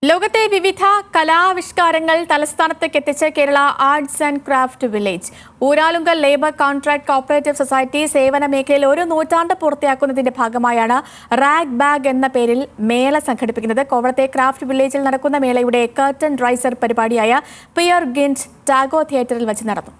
ലോകത്തെ വിവിധ കലാവിഷ്കാരങ്ങൾ തലസ്ഥാനത്തേക്ക് എത്തിച്ച Kerala arts and craft village. Uralungal labour contract cooperative society സേവന മേഖലയിൽ ഒരു നൂറ്റാണ്ട് പൂർത്തിയാക്കുന്നതിന്റെ ഭാഗമായാണ് റാഗ് ബാഗ് എന്ന പേരിൽ മേള സംഘടിപ്പിക്കുന്നത്. കോവളത്തെ ക്രാഫ്റ്റ് വില്ലേജിൽ നടക്കുന്ന മേളയുടെ കർട്ടൻ റൈസർ പരിപാടിയായ പിയർ ഗിൻഡ് ടാഗോ തിയേറ്ററിൽ വെച്ച് നടന്നു.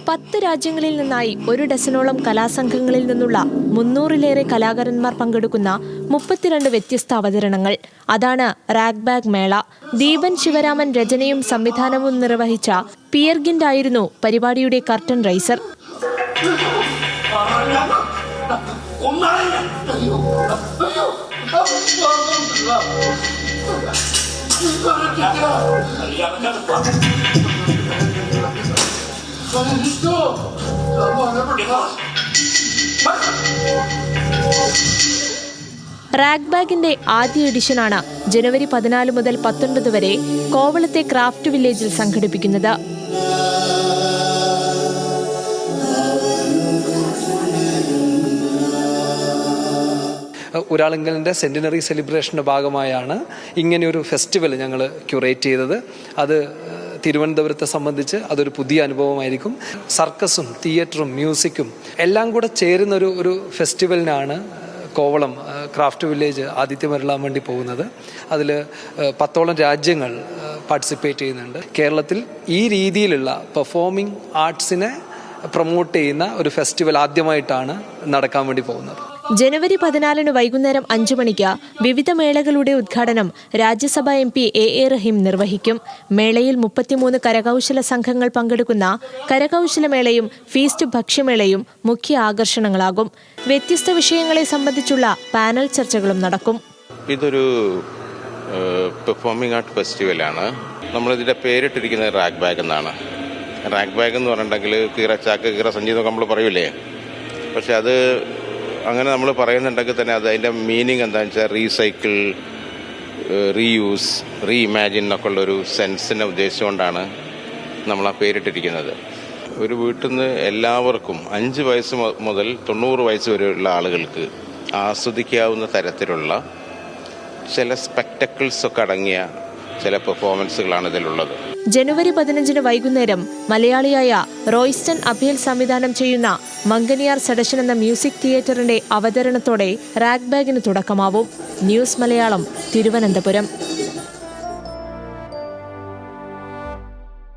10 രാജ്യങ്ങളിൽ നിന്നായി 1 ഡസനോളം കലാസംഘങ്ങളിൽ നിന്നുള്ള 300-ലേറെ കലാകാരന്മാർ പങ്കെടുക്കുന്ന 32 വ്യത്യസ്ത അവതരണങ്ങൾ. അതാണ് റാഗ് ബാഗ് മേള. ദീപൻ ശിവരാമൻ രചനയും സംവിധാനവും നിർവഹിച്ച പിയർ ഗിൻഡ് ആയിരുന്നു പരിപാടിയുടെ കർട്ടൻ റൈസർ. റാഗ് ബാഗിന്റെ ആദ്യ എഡിഷനാണ് ജനുവരി 14 മുതൽ 19 വരെ കോവളത്തെ ക്രാഫ്റ്റ് വില്ലേജിൽ സംഘടിപ്പിക്കുന്നത്. ഊരാളുങ്കലിൻ്റെ സെൻറ്റിനറി സെലിബ്രേഷൻ്റെ ഭാഗമായാണ് ഇങ്ങനെയൊരു ഫെസ്റ്റിവൽ ഞങ്ങൾ ക്യൂറേറ്റ് ചെയ്തത്. അത് തിരുവനന്തപുരത്തെ സംബന്ധിച്ച് അതൊരു പുതിയ അനുഭവമായിരിക്കും. സർക്കസും തിയേറ്ററും മ്യൂസിക്കും എല്ലാം കൂടെ ചേരുന്ന ഒരു ഫെസ്റ്റിവലിനാണ് കോവളം ക്രാഫ്റ്റ് വില്ലേജ് ആതിഥ്യമരുളാൻ വേണ്ടി പോകുന്നത്. അതിൽ 10ഓളം രാജ്യങ്ങൾ പാർട്ടിസിപ്പേറ്റ് ചെയ്യുന്നുണ്ട്. കേരളത്തിൽ ഈ രീതിയിലുള്ള പെർഫോമിംഗ് ആർട്സിനെ പ്രൊമോട്ട് ചെയ്യുന്ന ഒരു ഫെസ്റ്റിവൽ ആദ്യമായിട്ടാണ് നടക്കാൻ വേണ്ടി പോകുന്നത്. ജനുവരി 14 വൈകുന്നേരം 5 മണിക്ക് വിവിധ മേളകളുടെ ഉദ്ഘാടനം രാജ്യസഭാ MP A.A. റഹീം നിർവഹിക്കും. മേളയിൽ 33 കരകൗശല സംഘങ്ങൾ പങ്കെടുക്കുന്ന കരകൗശലമേളയും ഫീസ്റ്റ് ഭക്ഷ്യമേളയും മുഖ്യ ആകർഷണങ്ങളാകും. വ്യത്യസ്ത വിഷയങ്ങളെ സംബന്ധിച്ചുള്ള പാനൽ ചർച്ചകളും നടക്കും. ഇതൊരു പെർഫോമിംഗ് ആർട്ട് ഫെസ്റ്റിവലാണ്. നമ്മളിതിൻ്റെ പേരിട്ടിരിക്കുന്നത് റാഗ് ബാഗ് എന്നാണ്. റാഗ് ബാഗ് എന്ന് പറഞ്ഞിട്ടുണ്ടെങ്കിൽ കീറച്ചാക്ക് കീറസഞ്ചി എന്നൊക്കെ നമ്മൾ പറയൂലേ, പക്ഷെ അത് അങ്ങനെ നമ്മൾ പറയുന്നുണ്ടെങ്കിൽ തന്നെ അതിൻ്റെ മീനിങ് എന്താണെന്ന് വെച്ചാൽ റീസൈക്കിൾ, റീയൂസ്, റീഇമാജിൻ എന്നൊക്കെ ഉള്ളൊരു സെൻസിനെ ഉദ്ദേശിച്ചുകൊണ്ടാണ് നമ്മൾ ആ പേരിട്ടിരിക്കുന്നത്. ഒരു വീട്ടിൽ നിന്ന് എല്ലാവർക്കും 5 വയസ്സ് മുതൽ 90 വയസ്സ് വരെയുള്ള ആളുകൾക്ക് ആസ്വദിക്കാവുന്ന തരത്തിലുള്ള ചില സ്പെക്ടക്കിൾസൊക്കെ അടങ്ങിയ ചില പെർഫോമൻസുകളാണ് ഇതിലുള്ളത്. ജനുവരി 15 വൈകുന്നേരം മലയാളിയായ റോയ്സ്റ്റൺ അഭേൽ സംവിധാനം ചെയ്യുന്ന മംഗനിയാർ സഡഷൻ എന്ന മ്യൂസിക് തിയേറ്ററിന്റെ അവതരണത്തോടെ റാഗ് ബാഗിന് തുടക്കമാവും. ന്യൂസ് മലയാളം, തിരുവനന്തപുരം.